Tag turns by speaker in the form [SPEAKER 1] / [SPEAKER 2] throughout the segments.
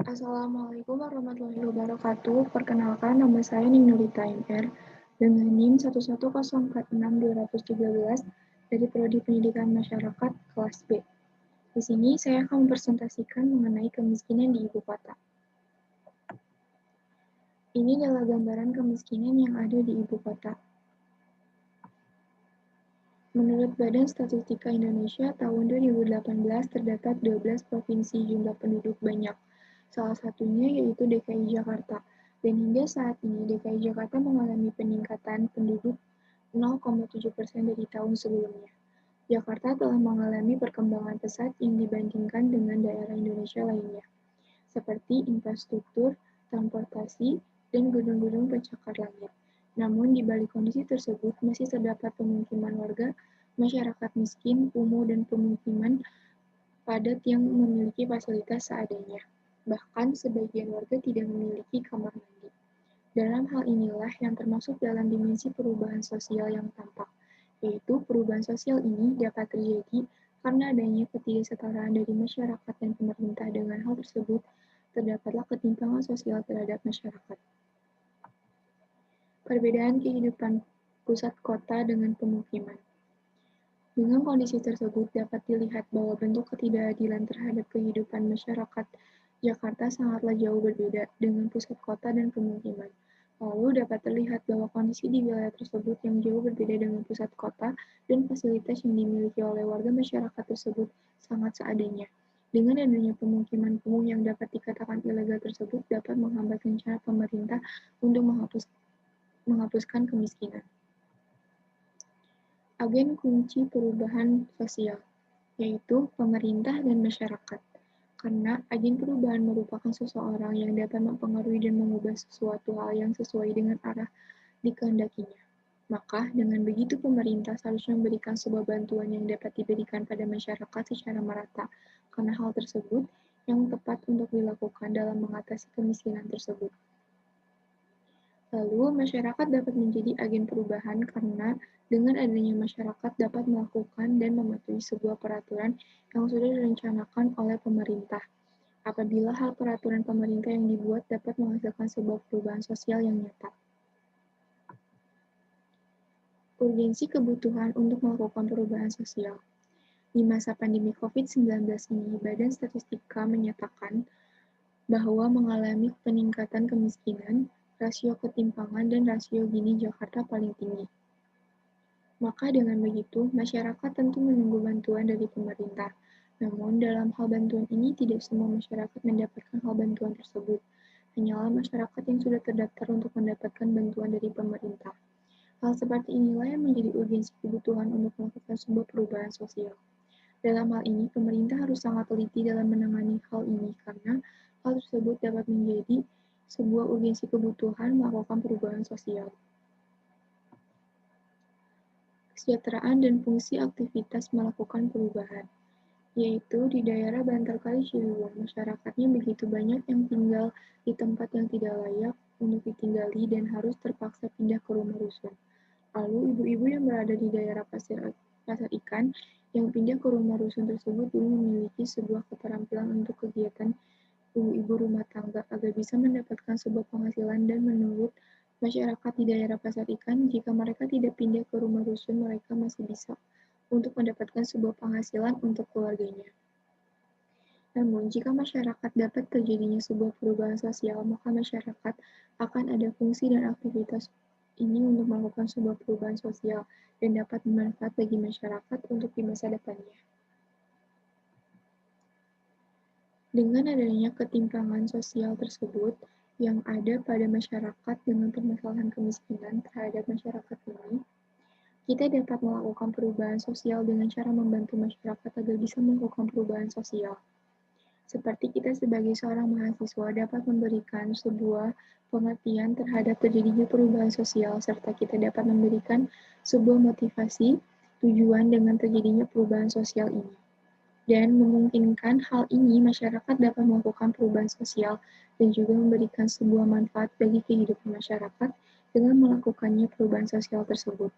[SPEAKER 1] Assalamualaikum warahmatullahi wabarakatuh. Perkenalkan, nama saya Ninurita MR dengan NIM 11046-213 dari Prodi Pendidikan Masyarakat kelas B. Di sini saya akan mempresentasikan mengenai kemiskinan di ibu kota. Ini adalah gambaran kemiskinan yang ada di ibu kota. Menurut Badan Statistika Indonesia, tahun 2018 terdapat 12 provinsi jumlah penduduk banyak. Salah satunya yaitu DKI Jakarta. Dan hingga saat ini DKI Jakarta mengalami peningkatan penduduk 0,7% dari tahun sebelumnya. Jakarta telah mengalami perkembangan pesat yang dibandingkan dengan daerah Indonesia lainnya, seperti infrastruktur, transportasi, dan gedung-gedung pencakar langit. Namun, di balik kondisi tersebut, masih terdapat pemukiman warga, masyarakat miskin, kumuh, dan pemukiman padat yang memiliki fasilitas seadanya. Bahkan, sebagian warga tidak memiliki kamar mandi. Dalam hal inilah yang termasuk dalam dimensi perubahan sosial yang tampak, yaitu perubahan sosial ini dapat terjadi karena adanya ketidaksetaraan dari masyarakat dan pemerintah. Dengan hal tersebut, terdapatlah ketimpangan sosial terhadap masyarakat. Perbedaan kehidupan pusat kota dengan pemukiman. Dengan kondisi tersebut dapat dilihat bahwa bentuk ketidakadilan terhadap kehidupan masyarakat Jakarta sangatlah jauh berbeda dengan pusat kota dan pemukiman. Lalu dapat terlihat bahwa kondisi di wilayah tersebut yang jauh berbeda dengan pusat kota dan fasilitas yang dimiliki oleh warga masyarakat tersebut sangat seadanya. Dengan adanya pemukiman kumuh yang dapat dikatakan ilegal tersebut dapat menghambat rencana pemerintah untuk menghapuskan kemiskinan. Agen kunci perubahan sosial, yaitu pemerintah dan masyarakat. Karena agen perubahan merupakan seseorang yang dapat mempengaruhi dan mengubah sesuatu hal yang sesuai dengan arah dikehendakinya. Maka, dengan begitu pemerintah seharusnya memberikan sebuah bantuan yang dapat diberikan pada masyarakat secara merata, karena hal tersebut yang tepat untuk dilakukan dalam mengatasi kemiskinan tersebut. Lalu, masyarakat dapat menjadi agen perubahan karena dengan adanya masyarakat dapat melakukan dan mematuhi sebuah peraturan yang sudah direncanakan oleh pemerintah. Apabila hal peraturan pemerintah yang dibuat dapat menghasilkan sebuah perubahan sosial yang nyata. Urgensi kebutuhan untuk melakukan perubahan sosial. Di masa pandemi COVID-19 ini, Badan Statistika menyatakan bahwa mengalami peningkatan kemiskinan, rasio ketimpangan, dan rasio Gini Jakarta paling tinggi. Maka dengan begitu, masyarakat tentu menunggu bantuan dari pemerintah. Namun, dalam hal bantuan ini tidak semua masyarakat mendapatkan hal bantuan tersebut. Hanyalah masyarakat yang sudah terdaftar untuk mendapatkan bantuan dari pemerintah. Hal seperti inilah yang menjadi urgensi kebutuhan untuk melakukan sebuah perubahan sosial. Dalam hal ini, pemerintah harus sangat teliti dalam menangani hal ini karena hal tersebut dapat menjadi sebuah urgensi kebutuhan melakukan perubahan sosial. Kesejahteraan dan fungsi aktivitas melakukan perubahan, yaitu di daerah Bantar Kali Ciliwung, masyarakatnya begitu banyak yang tinggal di tempat yang tidak layak untuk ditinggali dan harus terpaksa pindah ke rumah rusun. Lalu ibu-ibu yang berada di daerah pasar ikan yang pindah ke rumah rusun tersebut dulu memiliki sebuah keterampilan untuk kegiatan ibu-ibu rumah tangga agar bisa mendapatkan sebuah penghasilan dan menurut masyarakat di daerah pasar ikan, jika mereka tidak pindah ke rumah rusun, mereka masih bisa untuk mendapatkan sebuah penghasilan untuk keluarganya. Namun, jika masyarakat dapat terjadinya sebuah perubahan sosial, maka masyarakat akan ada fungsi dan aktivitas ini untuk melakukan sebuah perubahan sosial dan dapat bermanfaat bagi masyarakat untuk di masa depannya. Dengan adanya ketimpangan sosial tersebut yang ada pada masyarakat dengan permasalahan kemiskinan terhadap masyarakat ini, kita dapat melakukan perubahan sosial dengan cara membantu masyarakat agar bisa melakukan perubahan sosial. Seperti kita sebagai seorang mahasiswa dapat memberikan sebuah pengertian terhadap terjadinya perubahan sosial, serta kita dapat memberikan sebuah motivasi tujuan dengan terjadinya perubahan sosial ini. Dan memungkinkan hal ini masyarakat dapat melakukan perubahan sosial dan juga memberikan sebuah manfaat bagi kehidupan masyarakat dengan melakukannya perubahan sosial tersebut.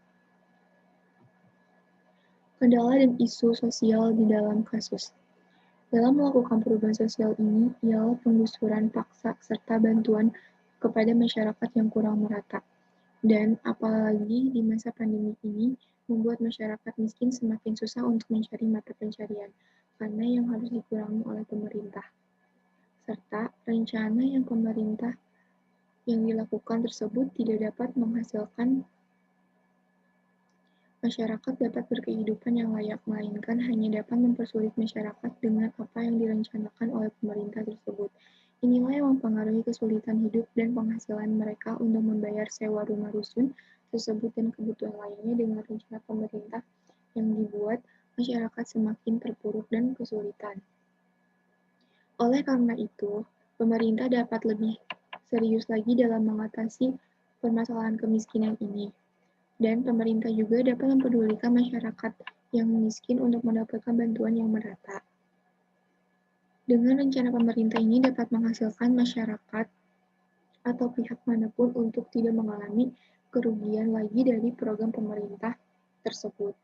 [SPEAKER 1] Kendala dan isu sosial di dalam kasus. Dalam melakukan perubahan sosial ini ialah penggusuran paksa serta bantuan kepada masyarakat yang kurang merata. Dan apalagi di masa pandemi ini membuat masyarakat miskin semakin susah untuk mencari mata pencarian karena yang harus dikurangi oleh pemerintah. Serta rencana yang pemerintah yang dilakukan tersebut tidak dapat menghasilkan masyarakat dapat berkehidupan yang layak, melainkan hanya dapat mempersulit masyarakat dengan apa yang direncanakan oleh pemerintah tersebut. Inilah yang mempengaruhi kesulitan hidup dan penghasilan mereka untuk membayar sewa rumah rusun tersebut dan kebutuhan lainnya dengan rencana pemerintah yang dibuat masyarakat semakin terpuruk dan kesulitan. Oleh karena itu, pemerintah dapat lebih serius lagi dalam mengatasi permasalahan kemiskinan ini. Dan pemerintah juga dapat mempedulikan masyarakat yang miskin untuk mendapatkan bantuan yang merata. Dengan rencana pemerintah ini dapat menghasilkan masyarakat atau pihak manapun untuk tidak mengalami kerugian lagi dari program pemerintah tersebut.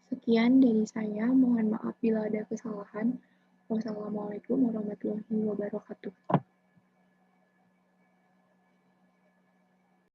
[SPEAKER 1] Sekian dari saya, mohon maaf bila ada kesalahan. Wassalamualaikum warahmatullahi wabarakatuh.